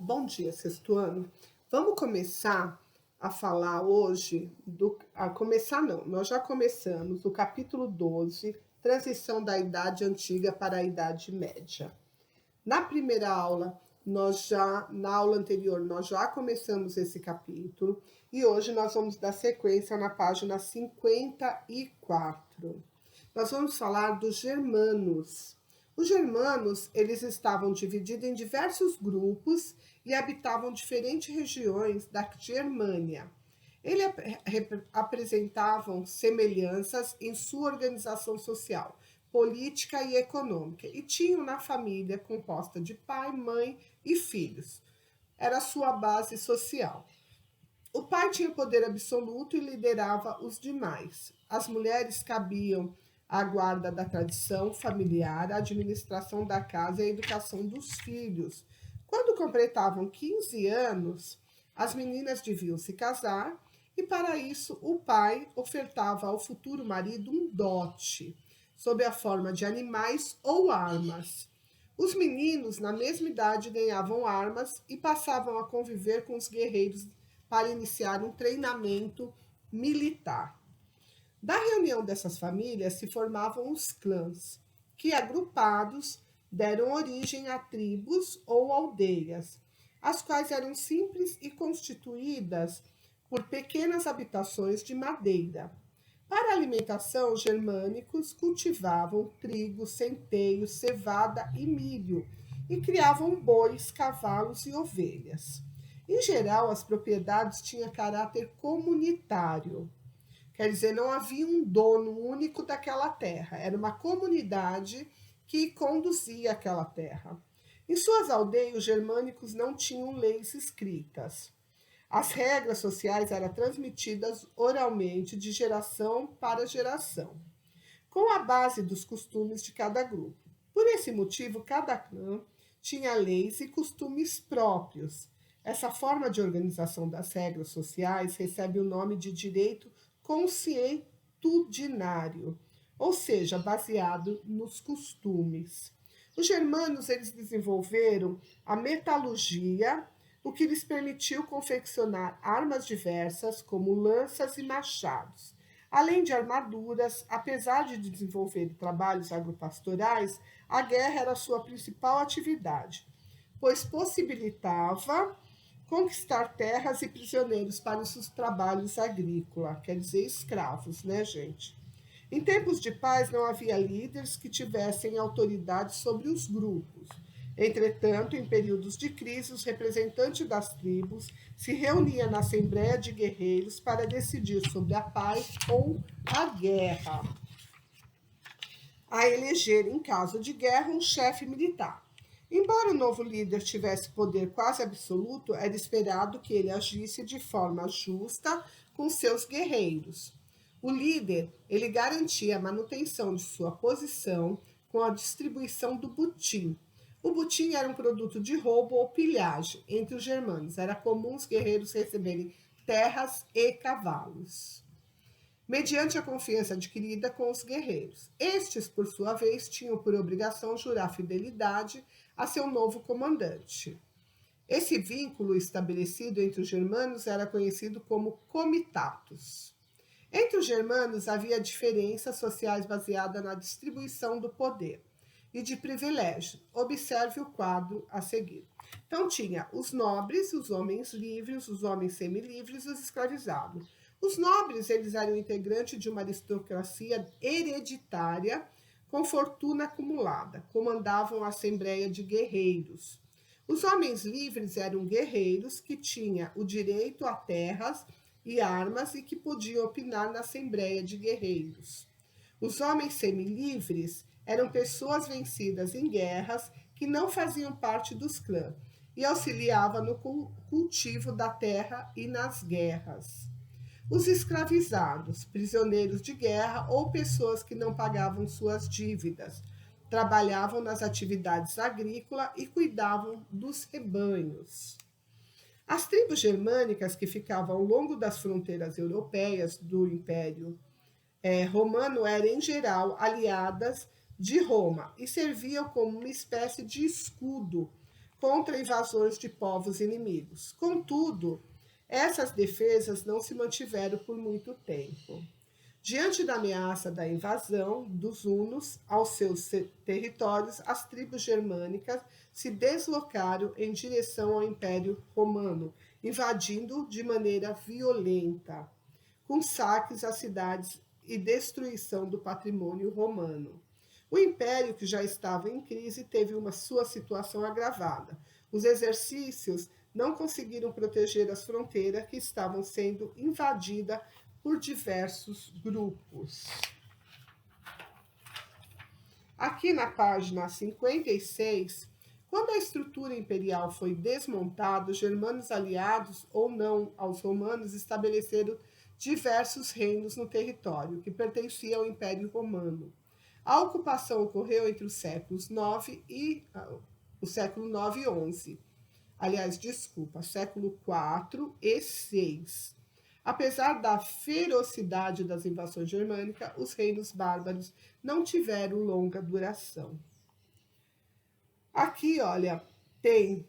Bom dia, sexto ano. Vamos começar a falar hoje começar não, nós já começamos o capítulo 12, transição da Idade Antiga para a Idade Média. Na primeira aula, na aula anterior, nós já começamos esse capítulo e hoje nós vamos dar sequência na página 54. Nós vamos falar dos germanos. Os germanos, eles estavam divididos em diversos grupos e habitavam diferentes regiões da Germânia. Eles apresentavam semelhanças em sua organização social, política e econômica, e tinham na família composta de pai, mãe e filhos. Era a sua base social. O pai tinha poder absoluto e liderava os demais. As mulheres cabiam à guarda da tradição familiar, a administração da casa e a educação dos filhos. Quando completavam 15 anos, as meninas deviam se casar e, para isso, o pai ofertava ao futuro marido um dote, sob a forma de animais ou armas. Os meninos, na mesma idade, ganhavam armas e passavam a conviver com os guerreiros para iniciar um treinamento militar. Da reunião dessas famílias se formavam os clãs, que agrupados deram origem a tribos ou aldeias, as quais eram simples e constituídas por pequenas habitações de madeira. Para a alimentação, os germânicos cultivavam trigo, centeio, cevada e milho e criavam bois, cavalos e ovelhas. Em geral, as propriedades tinham caráter comunitário. Quer dizer, não havia um dono único daquela terra, era uma comunidade que conduzia aquela terra. Em suas aldeias, os germânicos não tinham leis escritas. As regras sociais eram transmitidas oralmente de geração para geração, com a base dos costumes de cada grupo. Por esse motivo, cada clã tinha leis e costumes próprios. Essa forma de organização das regras sociais recebe o nome de direito consuetudinário, ou seja, baseado nos costumes. Os germanos eles desenvolveram a metalurgia, o que lhes permitiu confeccionar armas diversas, como lanças e machados. Além de armaduras, apesar de desenvolver trabalhos agropastorais, a guerra era sua principal atividade, pois possibilitava conquistar terras e prisioneiros para os seus trabalhos agrícolas, quer dizer, escravos, né, gente? Em tempos de paz não havia líderes que tivessem autoridade sobre os grupos. Entretanto, em períodos de crise, os representantes das tribos se reuniam na Assembleia de Guerreiros para decidir sobre a paz ou a guerra, a eleger, em caso de guerra, um chefe militar. Embora o novo líder tivesse poder quase absoluto, era esperado que ele agisse de forma justa com seus guerreiros. O líder, ele garantia a manutenção de sua posição com a distribuição do butim. O butim era um produto de roubo ou pilhagem entre os germanos. Era comum os guerreiros receberem terras e cavalos, mediante a confiança adquirida com os guerreiros. Estes, por sua vez, tinham por obrigação jurar fidelidade a seu novo comandante. Esse vínculo estabelecido entre os germanos era conhecido como comitatus. Entre os germanos havia diferenças sociais baseadas na distribuição do poder e de privilégio. Observe o quadro a seguir. Então tinha os nobres, os homens livres, os homens semilivres e os escravizados. Os nobres, eles eram integrantes de uma aristocracia hereditária com fortuna acumulada, comandavam a assembleia de guerreiros. Os homens livres eram guerreiros que tinham o direito a terras e armas e que podiam opinar na assembleia de guerreiros. Os homens semilivres eram pessoas vencidas em guerras que não faziam parte dos clãs e auxiliavam no cultivo da terra e nas guerras. Os escravizados, prisioneiros de guerra ou pessoas que não pagavam suas dívidas, trabalhavam nas atividades agrícolas e cuidavam dos rebanhos. As tribos germânicas que ficavam ao longo das fronteiras europeias do Império Romano eram, em geral, aliadas de Roma e serviam como uma espécie de escudo contra invasões de povos inimigos. Contudo, essas defesas não se mantiveram por muito tempo. Diante da ameaça da invasão dos hunos aos seus territórios, as tribos germânicas se deslocaram em direção ao Império Romano, invadindo de maneira violenta, com saques às cidades e destruição do patrimônio romano. O império, que já estava em crise, teve sua situação agravada. Os exercícios não conseguiram proteger as fronteiras, que estavam sendo invadidas por diversos grupos. Aqui na página 56, quando a estrutura imperial foi desmontada, os germanos, aliados ou não aos romanos, estabeleceram diversos reinos no território que pertencia ao Império Romano. A ocupação ocorreu entre os séculos 9 e o século 9 e 11. Aliás, desculpa, século 4 e 6. Apesar da ferocidade das invasões germânicas, os reinos bárbaros não tiveram longa duração. Aqui, olha, tem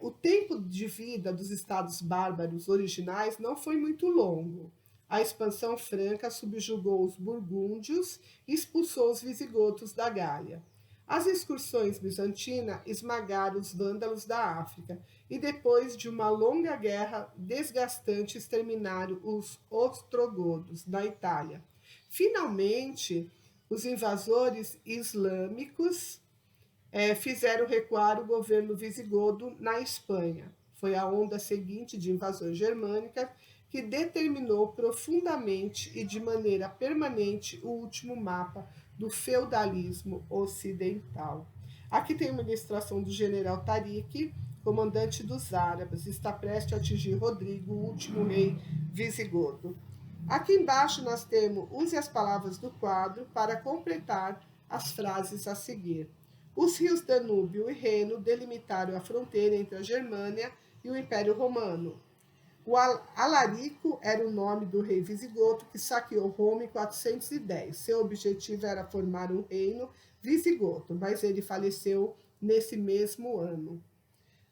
o tempo de vida dos estados bárbaros originais não foi muito longo. A expansão franca subjugou os burgúndios e expulsou os visigodos da Gália. As excursões bizantinas esmagaram os vândalos da África e, depois de uma longa guerra desgastante, exterminaram os ostrogodos da Itália. Finalmente, os invasores islâmicos fizeram recuar o governo visigodo na Espanha. Foi a onda seguinte de invasões germânicas que determinou profundamente e de maneira permanente o último mapa do feudalismo ocidental. Aqui tem uma ilustração do general Tariq, comandante dos árabes, está prestes a atingir Rodrigo, o último rei visigodo. Aqui embaixo nós temos, use as palavras do quadro para completar as frases a seguir. Os rios Danúbio e Reno delimitaram a fronteira entre a Germânia e o Império Romano. O Alarico era o nome do rei visigodo que saqueou Roma em 410. Seu objetivo era formar um reino visigodo, mas ele faleceu nesse mesmo ano.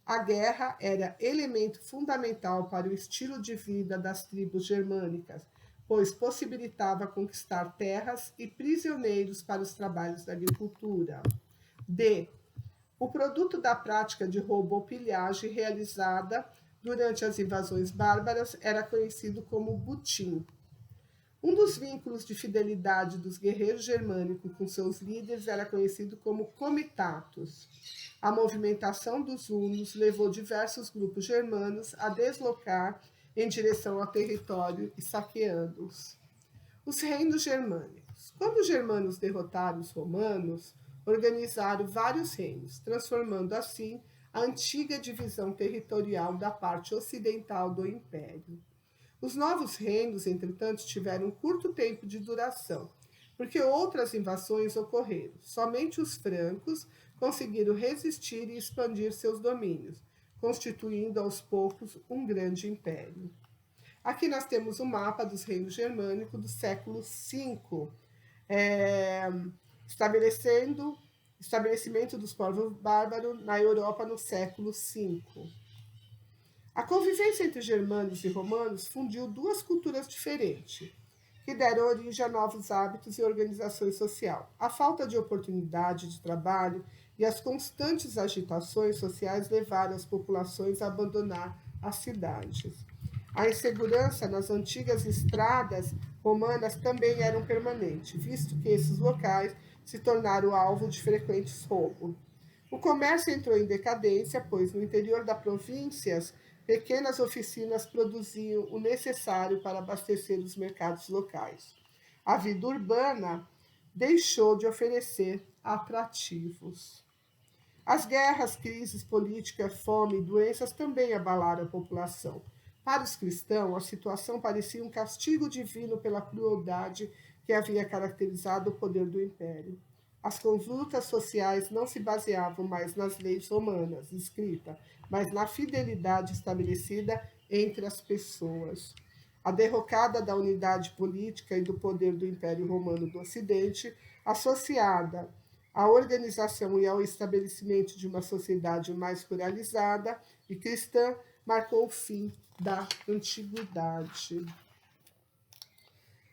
A guerra era elemento fundamental para o estilo de vida das tribos germânicas, pois possibilitava conquistar terras e prisioneiros para os trabalhos da agricultura. D. O produto da prática de roubo ou pilhagem realizada durante as invasões bárbaras era conhecido como butim. Um dos vínculos de fidelidade dos guerreiros germânicos com seus líderes era conhecido como comitatus. A movimentação dos hunos levou diversos grupos germanos a deslocar em direção ao território e saqueando-os. Os reinos germânicos. Quando os germanos derrotaram os romanos, organizaram vários reinos, transformando assim a antiga divisão territorial da parte ocidental do império. Os novos reinos, entretanto, tiveram um curto tempo de duração, porque outras invasões ocorreram. Somente os francos conseguiram resistir e expandir seus domínios, constituindo aos poucos um grande império. Aqui nós temos o mapa dos reinos germânicos do século V, estabelecimento dos povos bárbaros na Europa no século V. A convivência entre germânicos e romanos fundiu duas culturas diferentes, que deram origem a novos hábitos e organizações sociais. A falta de oportunidade de trabalho e as constantes agitações sociais levaram as populações a abandonar as cidades. A insegurança nas antigas estradas romanas também eram permanente, visto que esses locais se tornaram alvo de frequentes roubos. O comércio entrou em decadência, pois no interior das províncias, pequenas oficinas produziam o necessário para abastecer os mercados locais. A vida urbana deixou de oferecer atrativos. As guerras, crises políticas, fome e doenças também abalaram a população. Para os cristãos, a situação parecia um castigo divino pela crueldade que havia caracterizado o poder do império. As consultas sociais não se baseavam mais nas leis romanas escritas, mas na fidelidade estabelecida entre as pessoas. A derrocada da unidade política e do poder do Império Romano do Ocidente, associada à organização e ao estabelecimento de uma sociedade mais pluralizada e cristã, marcou o fim da antiguidade.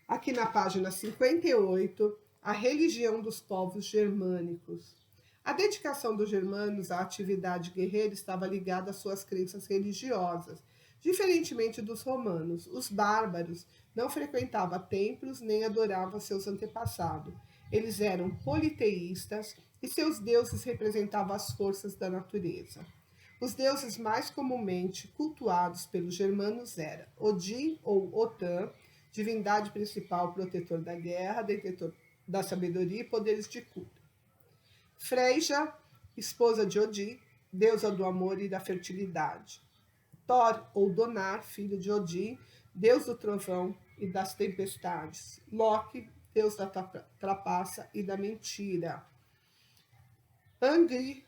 Aqui na página 58, a religião dos povos germânicos. A dedicação dos germanos à atividade guerreira estava ligada às suas crenças religiosas. Diferentemente dos romanos, os bárbaros não frequentavam templos nem adoravam seus antepassados. Eles eram politeístas e seus deuses representavam as forças da natureza. Os deuses mais comumente cultuados pelos germanos eram Odin ou Otã, divindade principal, protetor da guerra, detentor da sabedoria e poderes de cura. Freyja, esposa de Odin, deusa do amor e da fertilidade. Thor, ou Donar, filho de Odin, deus do trovão e das tempestades. Loki, deus da trapaça e da mentira. Angri,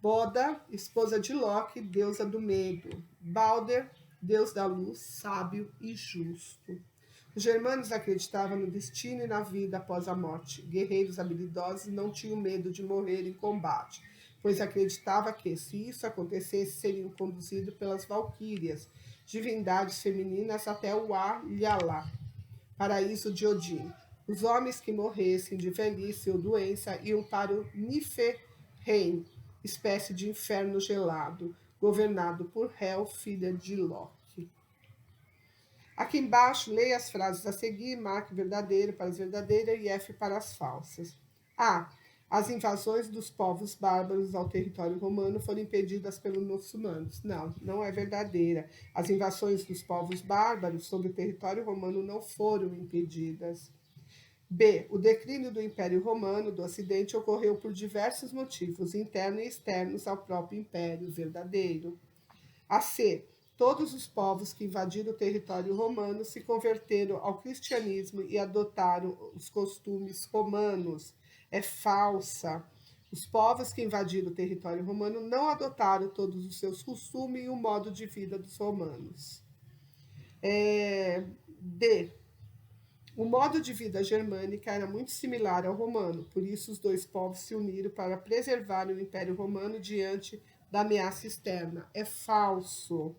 Boda, esposa de Loki, deusa do medo. Balder, deus da luz, sábio e justo. Os germanos acreditavam no destino e na vida após a morte. Guerreiros habilidosos não tinham medo de morrer em combate, pois acreditava que, se isso acontecesse, seriam conduzidos pelas valquírias, divindades femininas, até o Valhalla, paraíso de Odin. Os homens que morressem de velhice ou doença iam para o Niflheim, espécie de inferno gelado, governado por Hel, filha de Loki. Aqui embaixo, leia as frases a seguir, marque verdadeiro para as verdadeiras e F para as falsas. A. As invasões dos povos bárbaros ao território romano foram impedidas pelos muçulmanos. Não, não é verdadeira. As invasões dos povos bárbaros sobre o território romano não foram impedidas. B. O declínio do Império Romano do Ocidente ocorreu por diversos motivos, internos e externos ao próprio Império. Verdadeiro. A. C. Todos os povos que invadiram o território romano se converteram ao cristianismo e adotaram os costumes romanos. É falsa. Os povos que invadiram o território romano não adotaram todos os seus costumes e o modo de vida dos romanos. D. O modo de vida germânica era muito similar ao romano, por isso os dois povos se uniram para preservar o Império Romano diante da ameaça externa. É falso.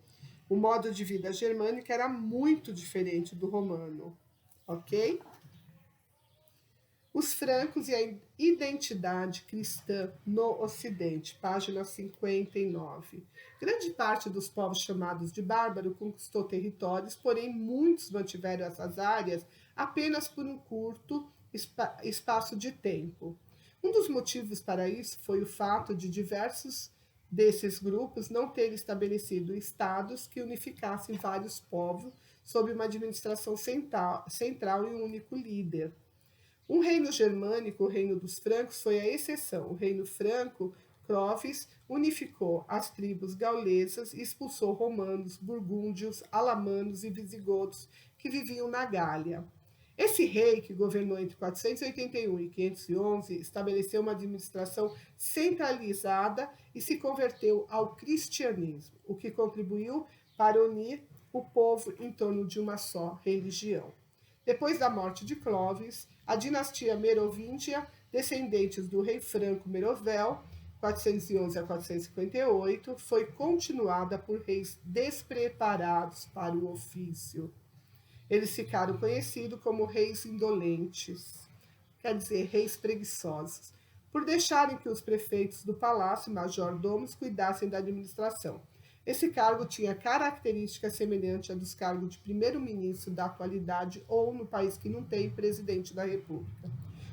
O modo de vida germânico era muito diferente do romano, ok? Os francos e a identidade cristã no Ocidente, página 59. Grande parte dos povos chamados de bárbaro conquistou territórios, porém muitos mantiveram essas áreas apenas por um curto espaço de tempo. Um dos motivos para isso foi o fato de diversos desses grupos não terem estabelecido estados que unificassem vários povos sob uma administração central e um único líder. Um reino germânico, o reino dos francos, foi a exceção. O reino franco, Clovis, unificou as tribos gaulesas e expulsou romanos, burgúndios, alamanos e visigodos que viviam na Gália. Esse rei, que governou entre 481 e 511, estabeleceu uma administração centralizada e se converteu ao cristianismo, o que contribuiu para unir o povo em torno de uma só religião. Depois da morte de Clovis, a dinastia merovíngia, descendentes do rei franco Merovel, 411 a 458, foi continuada por reis despreparados para o ofício. Eles ficaram conhecidos como reis indolentes, quer dizer, reis preguiçosos, por deixarem que os prefeitos do palácio, major-domos, cuidassem da administração. Esse cargo tinha características semelhantes à dos cargos de primeiro-ministro da atualidade ou, no país que não tem, presidente da República.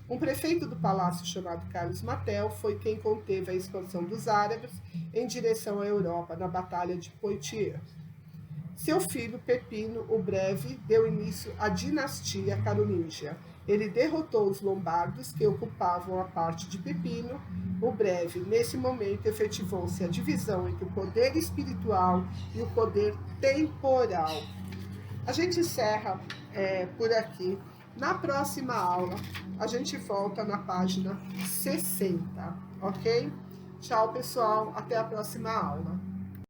Um prefeito do palácio chamado Carlos Martel foi quem conteve a expansão dos árabes em direção à Europa na Batalha de Poitiers. Seu filho, Pepino o Breve, deu início à dinastia carolíngia. Ele derrotou os lombardos, que ocupavam a parte de Pepino o Breve. Nesse momento, efetivou-se a divisão entre o poder espiritual e o poder temporal. A gente encerra por aqui. Na próxima aula, a gente volta na página 60, ok? Tchau, pessoal. Até a próxima aula.